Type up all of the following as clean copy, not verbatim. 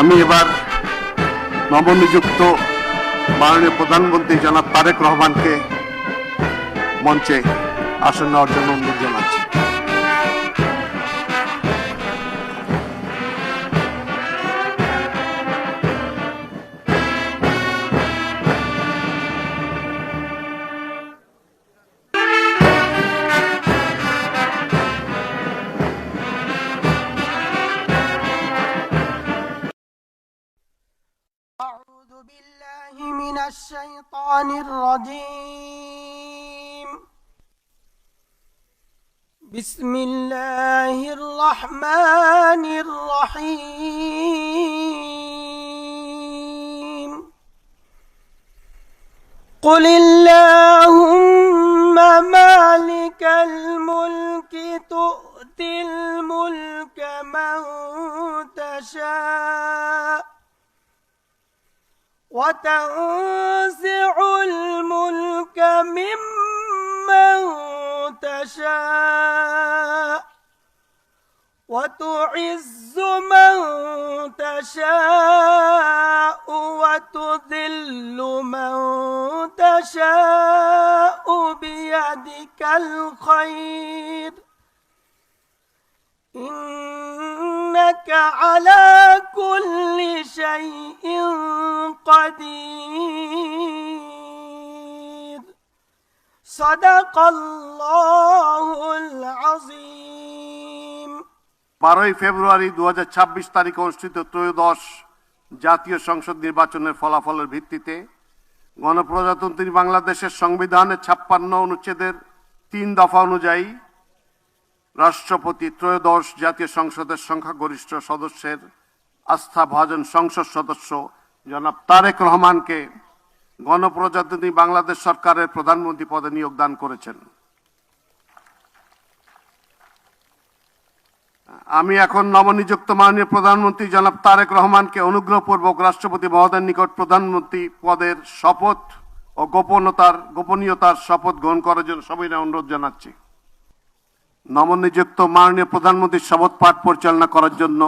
আমি এবার নবনিযুক্ত মাননীয় প্রধানমন্ত্রী জনাব তারেক রহমানকে মঞ্চে আসন নেওয়ার জন্য অনুরোধ জানাচ্ছি। أعوذ بالله من الشيطان الرجيم. بسم الله الرحمن الرحيم. قل اللهم مالك الملك تؤتي الملك من تشاء وتنزع الملك ممن تشاء وتعز من تشاء وتذل من تشاء بيدك الخير إنك على كل شيء قدير. صدق الله العظيم. 12 ফেব্রুয়ারি 2026 তারিখে অনুষ্ঠিত ত্রয়োদশ জাতীয় সংসদ নির্বাচনের ফলাফলের ভিত্তিতে গণপ্রজাতন্ত্রী বাংলাদেশের সংবিধানের 56 অনুচ্ছেদের 3 দফা অনুযায়ী রাষ্ট্রপতি ত্রয়োদশ জাতীয় সংসদের সংখ্যাগরিষ্ঠ সদস্যের আস্থাভাজন সংসদ সদস্য জনাব তারেক রহমানকে গণপ্রজাতন্ত্রী বাংলাদেশ সরকারের প্রধানমন্ত্রী পদে নিয়োগ দান করেছেন। আমি এখন নবনিযুক্ত মাননীয় প্রধানমন্ত্রী জনাব তারেক রহমানকে অনুগ্রহপূর্বক রাষ্ট্রপতি মহোদয়ের নিকট প্রধানমন্ত্রী পদের শপথ ও গোপনীয়তার শপথ গ্রহণ করার জন্য সবিনয় অনুরোধ জানাচ্ছি। নবনিযুক্ত মাননীয় প্রধানমন্ত্রীর শপথ পাঠ পরিচালনা করার জন্য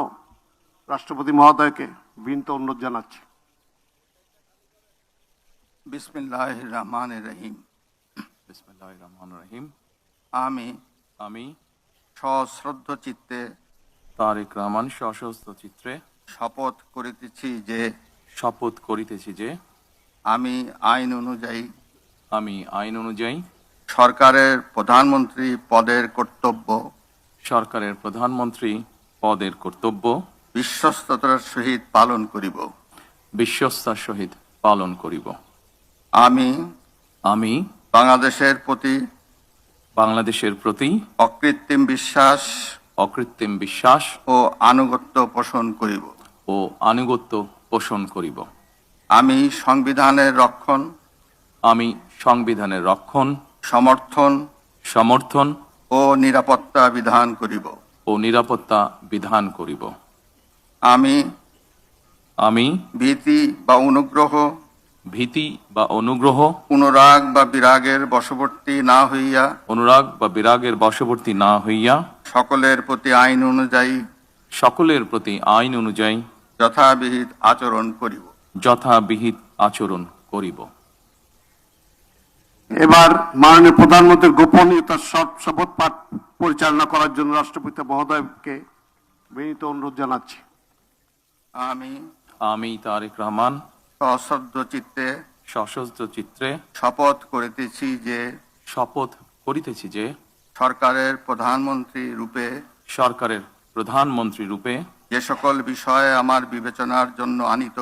রাষ্ট্রপতি মহোদয়কে বিনীত অনুরোধ জানাচ্ছি। বিসমিল্লাহির রহমানির রহিম। বিসমিল্লাহির রহমানির রহিম। আমি সশ্রদ্ধ চিত্তে তারেক রহমান সশস্ত্র চিত্রে শপথ করিতেছি যে আমি আইন অনুযায়ী সরকারের প্রধানমন্ত্রী পদের কর্তব্য বিশ্বস্ততার সহিত পালন করিব। আমি বাংলাদেশের প্রতি অকৃত্রিম বিশ্বাস ও আনুগত্য পোষণ করিব। আমি সংবিধানের রক্ষণ সমর্থন ও নিরাপত্তা বিধান করিব। আমি ভীতি বা অনুগ্রহ অনুরাগ বা বিরাগের বশবর্তী না হইয়া সকলের প্রতি আইন অনুযায়ী যথাবিহিত আচরণ করিব। এবার মাননীয় প্রধানমন্ত্রীর গোপনীয়তার শপথ পাঠ পরিচালনা করার জন্য রাষ্ট্রপতি মহোদয়কে বিনীত অনুরোধ জানাচ্ছি। আমি তারেক রহমান সশস্ত্র চিত্রে শপথ করিতেছি যে সরকারের প্রধানমন্ত্রী রূপে যে সকল বিষয় আমার বিবেচনার জন্য আনিত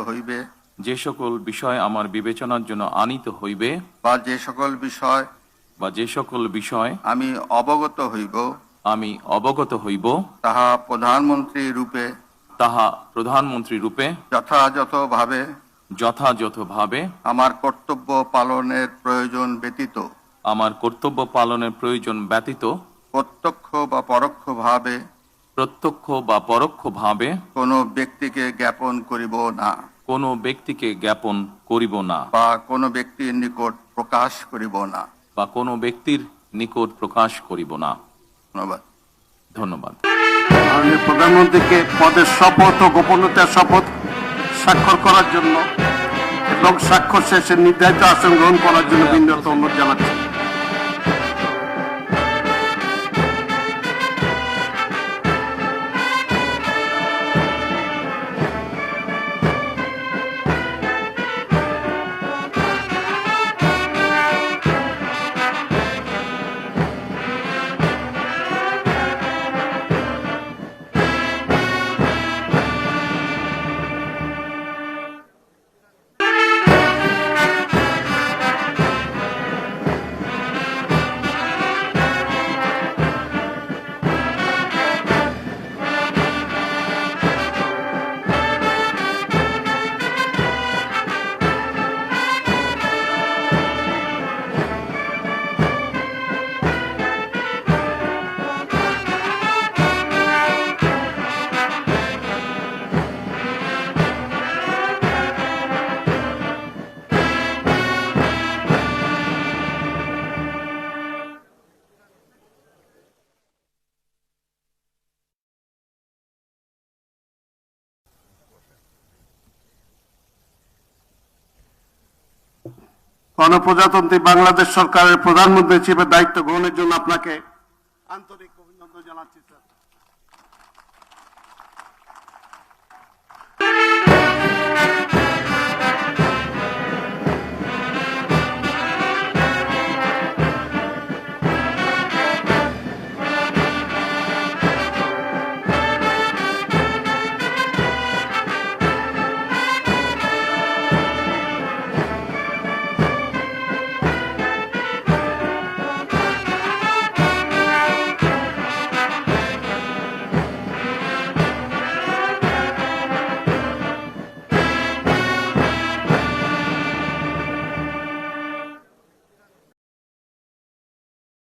হইবে বা যে সকল বিষয় আমি অবগত হইব তাহা প্রধানমন্ত্রী রূপে যথাযথভাবে আমার কর্তব্য পালনের প্রয়োজন ব্যতীত প্রত্যক্ষ বা পরোক্ষভাবে কোনো ব্যক্তিকে জ্ঞাপন করিব না বা কোনো ব্যক্তির নিকট প্রকাশ করিব না। ধন্যবাদ। মাননীয় প্রধানমন্ত্রীকে পদের শপথ ও গোপনীয়তার শপথ স্বাক্ষর করার জন্য এবং স্বাক্ষর শেষে নির্ধারিত আসন গ্রহণ করার জন্য বিনীত অনুরোধ জানাচ্ছি। গণপ্রজাতন্ত্রী বাংলাদেশ সরকারের প্রধানমন্ত্রী হিসেবে দায়িত্ব গ্রহণের জন্য আপনাকে আন্তরিক অভিনন্দন জানাচ্ছি স্যার।